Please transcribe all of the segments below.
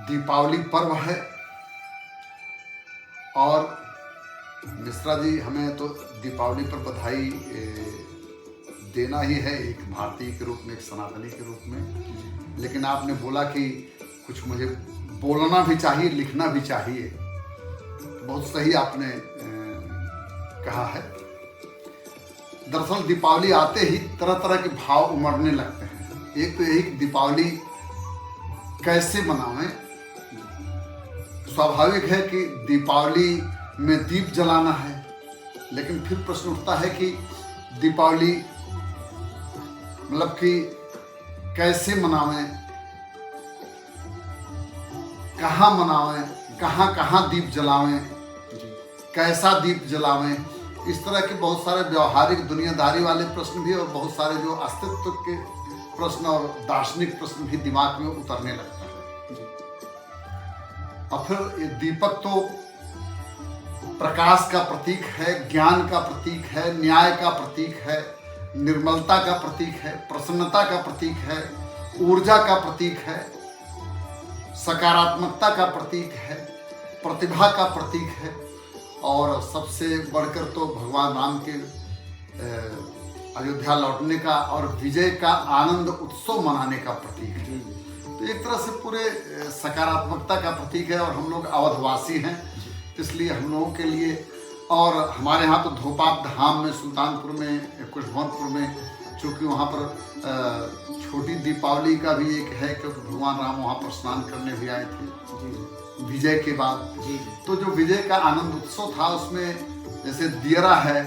दीपावली पर्व है और मिश्रा जी हमें तो दीपावली पर बधाई देना ही है, एक भारतीय के रूप में, एक सनातनी के रूप में। लेकिन आपने बोला कि कुछ मुझे बोलना भी चाहिए, लिखना भी चाहिए, तो बहुत सही आपने कहा है। दरअसल दीपावली आते ही तरह तरह के भाव उमड़ने लगते हैं। एक तो यही दीपावली कैसे मनावें। स्वाभाविक है कि दीपावली में दीप जलाना है, लेकिन फिर प्रश्न उठता है कि दीपावली मतलब कि कैसे मनावें, कहाँ मनावें, कहाँ कहाँ दीप जलावें, कैसा दीप जलावें। इस तरह के बहुत सारे व्यवहारिक दुनियादारी वाले प्रश्न भी और बहुत सारे जो अस्तित्व के प्रश्न और दार्शनिक प्रश्न भी दिमाग में उतरने लगता है। और फिर ये दीपक तो प्रकाश का प्रतीक है, ज्ञान का प्रतीक है, न्याय का प्रतीक है, निर्मलता का प्रतीक है, प्रसन्नता का प्रतीक है, ऊर्जा का प्रतीक है, सकारात्मकता का प्रतीक है, प्रतिभा का प्रतीक है और सबसे बढ़कर तो भगवान राम के अयोध्या लौटने का और विजय का आनंद उत्सव मनाने का प्रतीक है। तो एक तरह से पूरे सकारात्मकता का प्रतीक है। और हम लोग अवधवासी हैं, इसलिए हम लोगों के लिए, और हमारे यहाँ तो धोपाप धाम में, सुल्तानपुर में, कुशभवनपुर में, चूँकि वहाँ पर छोटी दीपावली का भी एक है क्योंकि भगवान राम वहाँ पर स्नान करने भी आए थे विजय के बाद। तो जो विजय का आनंद उत्सव था उसमें जैसे दियरा है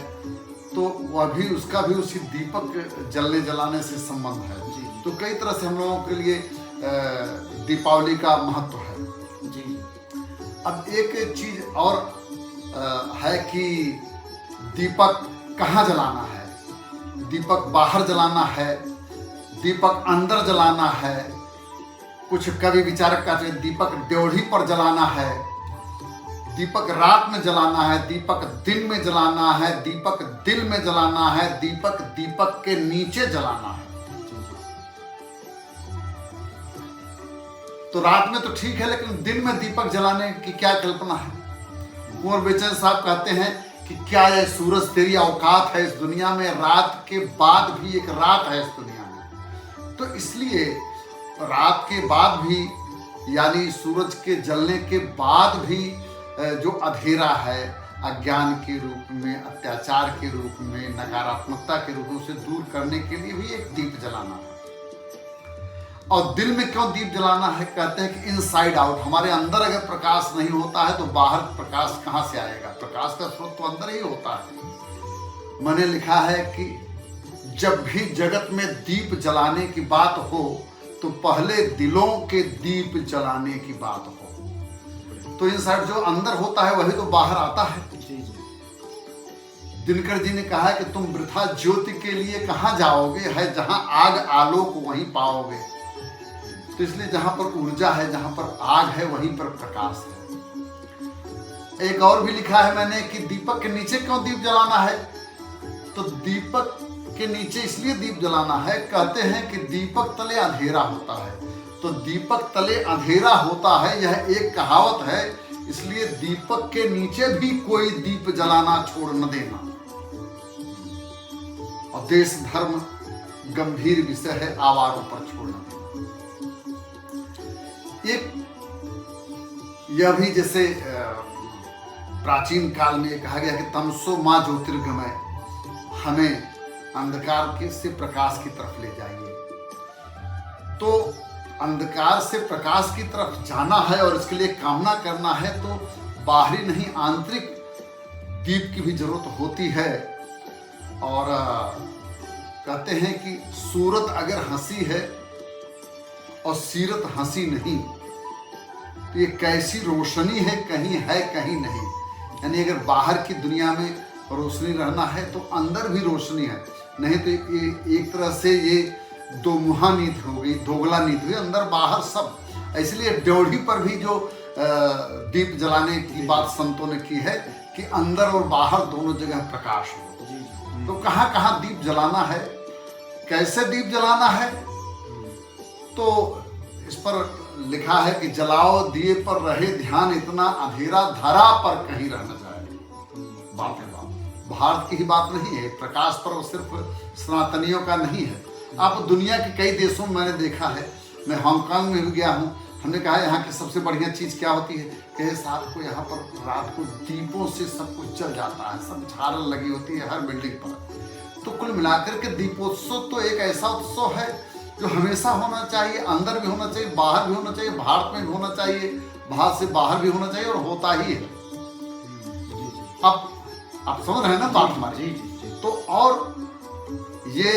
तो वह भी, उसका भी उसी दीपक जलने जलाने से संबंध है। तो कई तरह से हम लोगों के लिए दीपावली का महत्व है। अब एक चीज और है कि दीपक कहाँ जलाना है। दीपक बाहर जलाना है, दीपक अंदर जलाना है। कुछ कवि विचारक कहते हैं दीपक ड्योढ़ी पर जलाना है, दीपक रात में जलाना है, दीपक दिन में जलाना है, दीपक दिल में जलाना है, दीपक दीपक के नीचे जलाना है। तो रात में तो ठीक है, लेकिन दिन में दीपक जलाने की क्या कल्पना है। कुंवर बेचैन साहब कहते हैं कि क्या यह सूरज तेरी औकात है इस दुनिया में, रात के बाद भी एक रात है इस दुनिया में। तो इसलिए रात के बाद भी, यानी सूरज के जलने के बाद भी जो अंधेरा है, अज्ञान के रूप में, अत्याचार के रूप में, नकारात्मकता के रूप में, उसे दूर करने के लिए भी एक दीप जलाना है। और दिल में क्यों दीप जलाना है? कहते हैं कि इनसाइड आउट, हमारे अंदर अगर प्रकाश नहीं होता है तो बाहर प्रकाश कहाँ से आएगा। प्रकाश का स्रोत तो अंदर ही होता है। मैंने लिखा है कि जब भी जगत में दीप जलाने की बात हो तो पहले दिलों के दीप जलाने की बात हो। तो इनसाइड जो अंदर होता है वही तो बाहर आता है। दिनकर जी ने कहा है कि तुम वृथा ज्योति के लिए कहाँ जाओगे, है जहां आग आलोक वहीं पाओगे। तो इसलिए जहां पर ऊर्जा है, जहां पर आग है, वहीं पर प्रकाश है। एक और भी लिखा है मैंने कि दीपक के नीचे क्यों दीप जलाना है। तो दीपक के नीचे इसलिए दीप जलाना है, कहते हैं कि दीपक तले अंधेरा होता है। तो दीपक तले अंधेरा होता है, यह एक कहावत है। इसलिए दीपक के नीचे भी कोई दीप जलाना छोड़ न देना। और देश धर्म गंभीर विषय है, आवारों पर छोड़ना देना। एक यह भी जैसे प्राचीन काल में कहा गया कि तमसो मां ज्योतिर्गमय, हमें अंधकार के से प्रकाश की तरफ ले जाइए। तो अंधकार से प्रकाश की तरफ जाना है और इसके लिए कामना करना है तो बाहरी नहीं, आंतरिक दीप की भी जरूरत होती है। और कहते हैं कि सूरत अगर हंसी है और सीरत हंसी नहीं, तो ये कैसी रोशनी है, कहीं है कहीं नहीं। यानी अगर बाहर की दुनिया में रोशनी रहना है तो अंदर भी रोशनी है, नहीं तो ये एक तरह से ये दोमुहा नीति हो गई, दोगला नीति हुई, अंदर बाहर सब। इसलिए ड्योढ़ी पर भी जो दीप जलाने की बात संतों ने की है कि अंदर और बाहर दोनों जगह प्रकाश हो। तो कहाँ कहाँ दीप जलाना है, कैसे दीप जलाना है। तो इस पर लिखा है कि जलाओ दिए पर रहे ध्यान, इतना अंधेरा धरा पर कहीं रह न जाए। बात है बात, भारत की ही बात नहीं है, प्रकाश पर्व सिर्फ सनातनियों का नहीं है। आप दुनिया के कई देशों में मैंने देखा है, मैं हांगकांग में भी गया हूँ, हमने कहा यहाँ की सबसे बढ़िया चीज़ क्या होती है, कि साथ को यहाँ पर रात को दीपों से सब कुछ जल जाता है, सब झालर लगी होती है हर बिल्डिंग पर। तो कुल मिलाकर के दीपोत्सव तो एक ऐसा उत्सव है जो हमेशा होना चाहिए, अंदर भी होना चाहिए, बाहर भी होना चाहिए, भारत में भी होना चाहिए, भारत से बाहर भी होना चाहिए, और होता ही है। अब आप समझ रहे हैं ना बात हमारी। तो और ये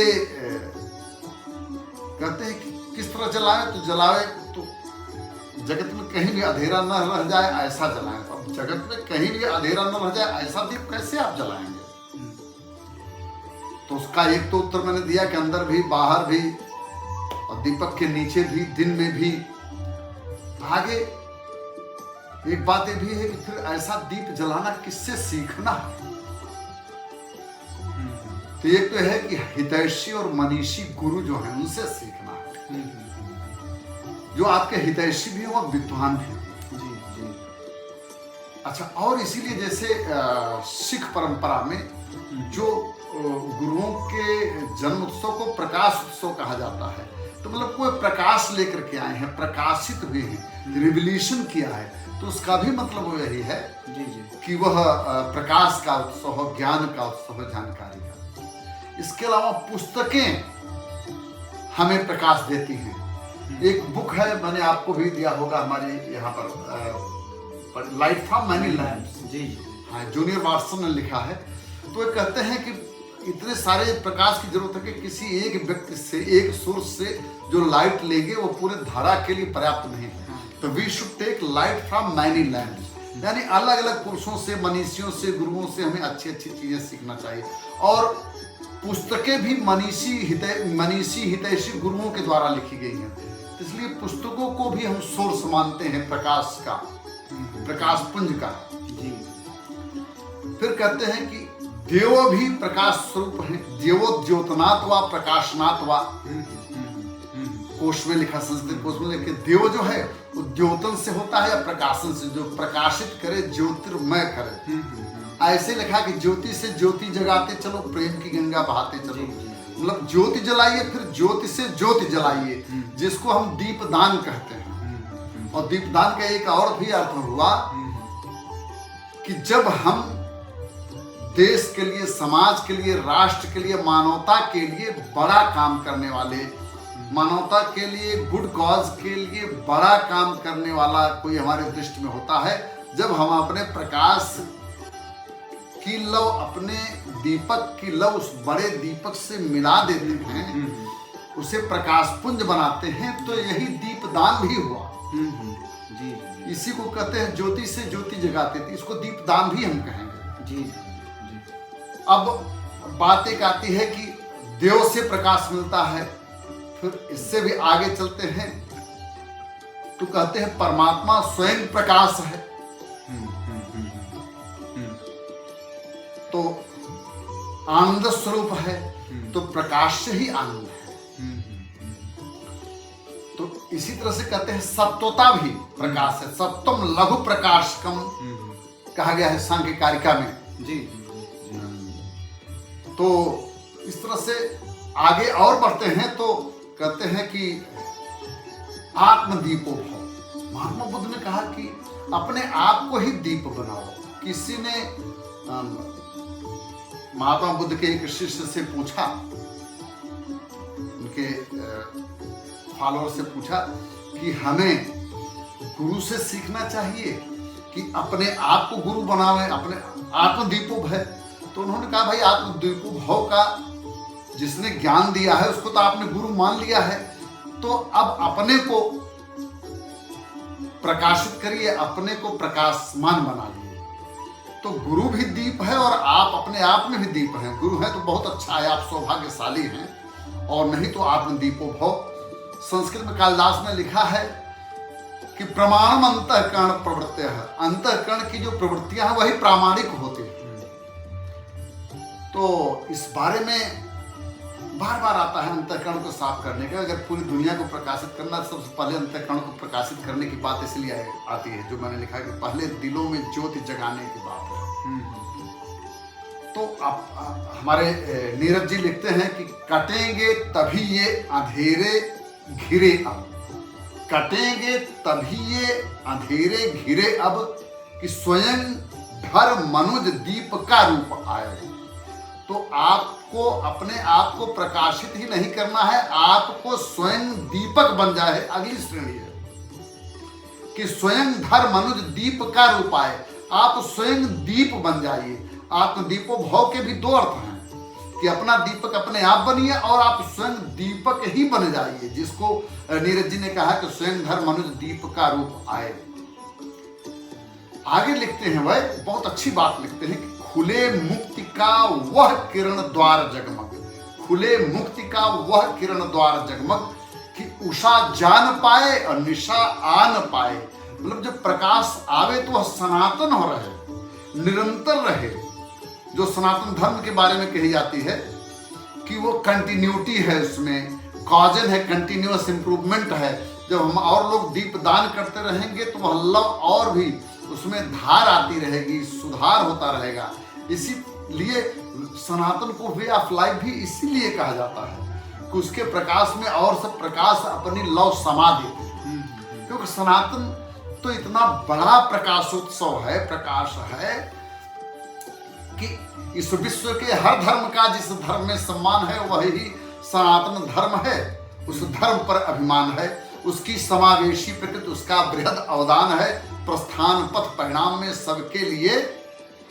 कहते हैं कि किस तरह जलाए, तो जलावे तो जगत में कहीं भी अंधेरा न रह जाए ऐसा जलाएं। तो अब जगत में कहीं भी अंधेरा न रह जाए ऐसा दीप कैसे आप जलाएंगे? तो उसका एक तो उत्तर मैंने दिया कि अंदर भी बाहर भी, और दीपक के नीचे भी, दिन में भी। आगे एक बात ये भी है कि फिर ऐसा दीप जलाना किससे सीखना है? तो एक तो है कि हितैषी और मनीषी गुरु जो है उनसे सीखना है, जो आपके हितैषी भी हो और विद्वान भी हो। अच्छा, और इसीलिए जैसे सिख परंपरा में जो गुरुओं के जन्म उत्सव को प्रकाश उत्सव कहा जाता है, तो मतलब कोई प्रकाश लेकर के आए हैं, प्रकाशित हुए हैं, रिवल्यूशन किया है, तो उसका भी मतलब वो यही है कि वह प्रकाश का उत्सव हो, ज्ञान का उत्सव हो, जानकारी का। इसके अलावा पुस्तकें हमें प्रकाश देती हैं। एक बुक है, मैंने आपको भी दिया होगा, हमारे यहाँ पर लाइट फ्रॉम मैनी लैम्प्स, हाँ, जूनियर वाटसन ने लिखा है। तो ये कहते हैं कि इतने सारे प्रकाश की जरूरत है कि किसी एक व्यक्ति से, एक सोर्स से जो लाइट लेंगे वो पूरे धारा के लिए पर्याप्त नहीं है। तो we should take light from many lamps, यानी अलग अलग पुरुषों से, मनीषियों से, गुरुओं से हमें अच्छी अच्छी चीजें सीखना चाहिए। और पुस्तकें भी मनीषी हितैषी गुरुओं के द्वारा लिखी गई हैं, तो इसलिए पुस्तकों को भी हम सोर्स मानते हैं प्रकाश का, प्रकाश पुंज का। फिर कहते हैं कि देव भी प्रकाश स्वरूप है, देवो द्योतनात् वा प्रकाशनात् वा। कोश में लिखा, संस्कृत कोश में लिखे, देव जो है वो द्योतन से होता है या प्रकाशन से, जो प्रकाशित करे, ज्योतिर्मय करे। ऐसे लिखा कि ज्योति से ज्योति जगाते चलो, प्रेम की गंगा बहाते चलो। मतलब ज्योति जलाइए, फिर ज्योति से ज्योति जलाइए, जिसको हम दीपदान कहते हैं। और दीपदान का एक और भी अर्थ हुआ कि जब हम देश के लिए, समाज के लिए, राष्ट्र के लिए, मानवता के लिए बड़ा काम करने वाले, मानवता के लिए, गुड कॉज के लिए बड़ा काम करने वाला कोई हमारे दृष्टि में होता है, जब हम अपने प्रकाश की लौ, अपने दीपक की लौ उस बड़े दीपक से मिला देते हैं, उसे प्रकाश पुंज बनाते हैं, तो यही दीपदान भी हुआ। इसी को कहते हैं ज्योति से ज्योति जगाते थे, इसको दीपदान भी हम कहेंगे। अब बात एक आती है कि देव से प्रकाश मिलता है, फिर इससे भी आगे चलते हैं तो कहते हैं परमात्मा स्वयं प्रकाश है। तो आनंद स्वरूप है, तो प्रकाश से ही आनंद है। तो इसी तरह से कहते हैं सत्वता भी प्रकाश है, सत्वम लघु प्रकाशकम कहा गया है सांख्य कारिका में। तो इस तरह से आगे और बढ़ते हैं तो कहते हैं कि आत्मदीपो भव। महात्मा बुद्ध ने कहा कि अपने आप को ही दीप बनाओ। किसी ने महात्मा बुद्ध के एक शिष्य से पूछा, उनके फॉलोअर से पूछा कि हमें गुरु से सीखना चाहिए कि अपने आप को गुरु बनावे, अपने आत्मदीपो भव। तो उन्होंने कहा भाई आत्मदीपो भव का जिसने ज्ञान दिया है उसको तो आपने गुरु मान लिया है, तो अब अपने को प्रकाशित करिए, अपने को प्रकाशमान बना लिए। तो गुरु भी दीप है और आप अपने आप में भी दीप हैं। गुरु है तो बहुत अच्छा है, आप सौभाग्यशाली हैं, और नहीं तो आत्मदीपो भव। संस्कृत में कालिदास ने लिखा है कि प्रमाणम अंतःकरण प्रवृत्ति है, अंतःकरण की जो प्रवृत्तियां हैं वही प्रामाणिक होती है। तो इस बारे में बार बार आता है अंतःकरण को साफ करने का। अगर पूरी दुनिया को प्रकाशित करना है, सबसे पहले अंतःकरण को प्रकाशित करने की बात इसलिए आती है, जो मैंने लिखा कि पहले दिलों में ज्योति जगाने की बात है। तो आप हमारे नीरज जी लिखते हैं कि कटेंगे तभी ये अंधेरे घिरे अब, कटेंगे तभी ये अंधेरे घिरे अब, कि स्वयं धर्म मनुज दीप का रूप आए। तो आपको अपने आप को प्रकाशित ही नहीं करना है, आपको स्वयं दीपक बन जाए। अगली श्रेणी है कि स्वयं धर्म मनुज दीप का रूप आए। आप स्वयं दीप बन जाइए। आत्मदीपो भव के भी दो अर्थ हैं कि अपना दीपक अपने आप बनिए और आप स्वयं दीपक ही बन जाइए, जिसको नीरज जी ने कहा कि स्वयं धर्म मनुज दीप का रूप आए। आगे लिखते हैं वह बहुत अच्छी बात लिखते हैं कि खुले मुक्ति का वह किरण द्वार जगमग, खुले मुक्ति का वह किरण द्वार जगमग, कि उषा जान पाए और निशा आन पाए। मतलब जब प्रकाश आवे तो वह सनातन हो रहे, निरंतर रहे। जो सनातन धर्म के बारे में कही जाती है कि वो कंटिन्यूटी है, उसमें कॉजन है, कंटिन्यूअस इंप्रूवमेंट है। जब हम और लोग दीप दान करते रहेंगे तो वह अल्लाह और भी उसमें धार आती रहेगी, सुधार होता रहेगा। इसीलिए सनातन को वे ऑफ लाइफ भी इसीलिए कहा जाता है कि उसके प्रकाश में और सब प्रकाश अपनी लौ समा देते हैं। क्योंकि सनातन तो इतना बड़ा प्रकाशोत्सव है, प्रकाश है कि इस विश्व के हर धर्म का जिस धर्म में सम्मान है वही सनातन धर्म है। उस धर्म पर अभिमान है, उसकी समावेशी प्रकृति, उसका बृहद अवदान है। प्रस्थान पथ परिणाम में सबके लिए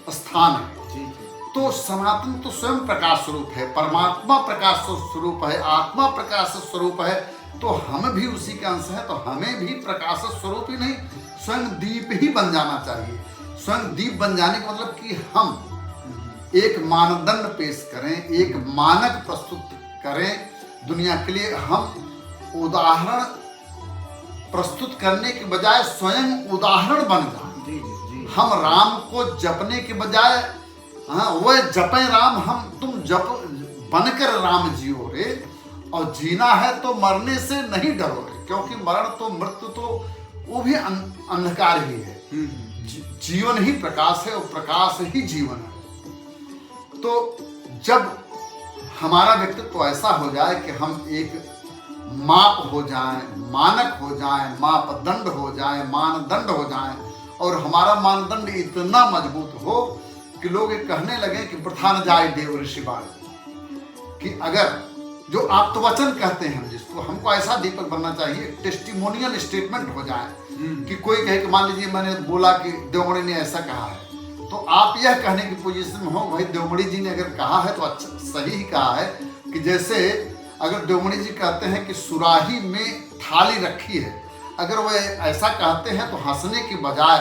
स्थान है। तो सनातन तो स्वयं प्रकाश स्वरूप है, परमात्मा प्रकाश स्वरूप है, आत्मा प्रकाश स्वरूप है। तो हम भी उसी के अंश हैं, तो हमें भी प्रकाश स्वरूप ही नहीं स्वयं दीप ही बन जाना चाहिए। स्वयं दीप बन जाने का मतलब कि हम एक मानदंड पेश करें, एक मानक प्रस्तुत करें दुनिया के लिए। हम उदाहरण प्रस्तुत करने के बजाय स्वयं उदाहरण बन जाएं। हम राम को जपने के बजाय वह जपें राम, हम तुम जप बनकर राम जियो रे। और जीना है तो मरने से नहीं डरो रे, क्योंकि मरण तो मृत्यु तो वो भी अंधकार ही है। जीवन ही प्रकाश है और प्रकाश ही जीवन है। तो जब हमारा व्यक्तित्व ऐसा हो जाए कि हम एक माप हो जाएं, मानक हो जाएं, मापदंड हो जाएं, मानदंड हो जाएं, और हमारा मानदंड इतना मजबूत हो कि लोग ये कहने लगे कि वृथा न जाए देव ऋषि बाण, कि अगर जो आत्मवचन कहते हैं जिसको, हमको ऐसा दीपक बनना चाहिए, टेस्टिमोनियल स्टेटमेंट हो जाए कि कोई कहे कि मान लीजिए मैंने बोला कि देवमणि ने ऐसा कहा है, तो आप यह कहने की पोजीशन में हो भाई देवमणि जी ने अगर कहा है तो अच्छा सही ही कहा है। कि जैसे अगर देवमणि जी कहते हैं कि सुराही में थाली रखी है, अगर वह ऐसा कहते हैं तो हंसने के बजाय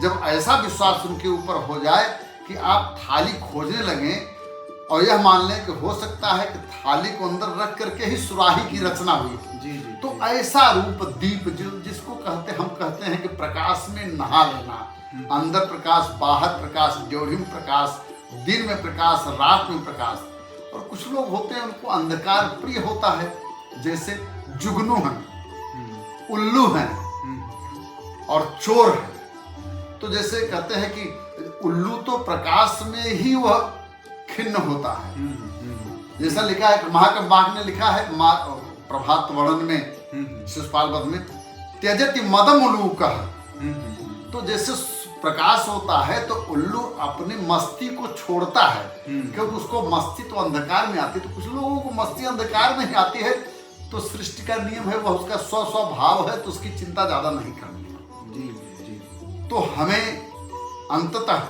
जब ऐसा विश्वास उनके ऊपर हो जाए कि आप थाली खोजने लगें और यह मान लें कि हो सकता है कि थाली को अंदर रख करके ही सुराही की रचना हुई थी। तो ऐसा रूप दीप जिसको कहते, हम कहते हैं कि प्रकाश में नहा लेना, अंदर प्रकाश, बाहर प्रकाश, ड्योढ़िम प्रकाश, दिन में प्रकाश, रात में प्रकाश। और कुछ लोग होते हैं उनको अंधकार प्रिय होता है, जैसे जुगनू हैं, उल्लू हैं और चोर हैं। तो जैसे कहते हैं कि उल्लू तो प्रकाश में ही वह खिन्न होता है। जैसा लिखा है, महाकवि बाग ने लिखा है प्रभात वर्णन में, शिशुपाल वध में, त्यजति मदम उल्लूकः। तो जैसे प्रकाश होता है तो उल्लू अपनी मस्ती को छोड़ता है, क्योंकि उसको मस्ती तो अंधकार में आती है। तो कुछ लोगों को मस्ती अंधकार में ही आती है, तो सृष्टि का नियम है, वह उसका स्वभाव है, तो उसकी चिंता ज्यादा नहीं करनी है। तो हमें अंततः,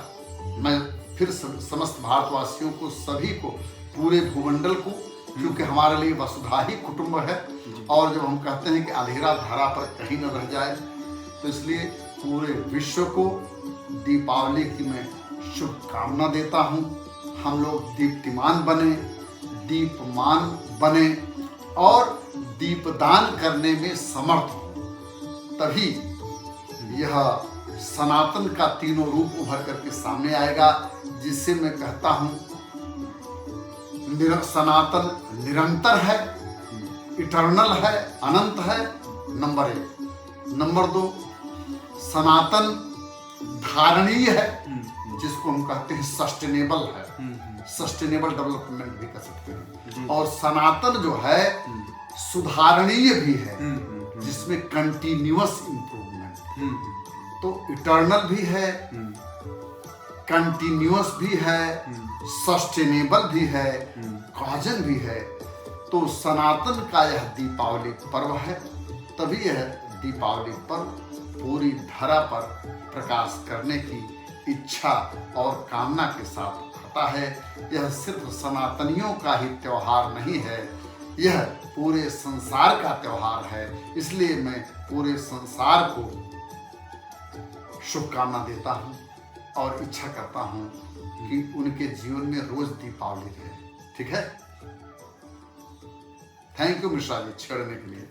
मैं फिर समस्त भारतवासियों को, सभी को, पूरे भूमंडल को, क्योंकि हमारे लिए वसुधा ही कुटुंब है, और जब हम कहते हैं कि अंधेरा धरा पर कहीं न रह जाए, तो इसलिए पूरे विश्व को दीपावली की मैं शुभकामना देता हूँ। हम लोग दीप्तिमान बने, दीपमान बने और दीपदान करने में समर्थ हो, तभी यह सनातन का तीनों रूप उभर करके सामने आएगा, जिससे मैं कहता हूँ सनातन निरंतर है, इटर्नल है, अनंत है, नंबर 1। नंबर 2, सनातन धारणीय है, जिसको हम कहते हैं सस्टेनेबल है, सस्टेनेबल डेवलपमेंट भी कह सकते हैं। और सनातन जो है सुधारणीय भी है, जिसमें कंटिन्यूअस इंप्रूवमेंट। तो इटर्नल भी है, कंटिन्यूअस भी है, सस्टेनेबल भी है, कॉजन भी है। तो सनातन का यह दीपावली पर्व है, तभी यह दीपावली पर्व पूरी धरा पर प्रकाश करने की इच्छा और कामना के साथ आता है। यह सिर्फ सनातनियों का ही त्योहार नहीं है, यह पूरे संसार का त्योहार है। इसलिए मैं पूरे संसार को शुभकामना देता हूँ और इच्छा करता हूँ कि उनके जीवन में रोज दीपावली रहे। ठीक है, थैंक यू मिश्रा जी छेड़ने के लिए।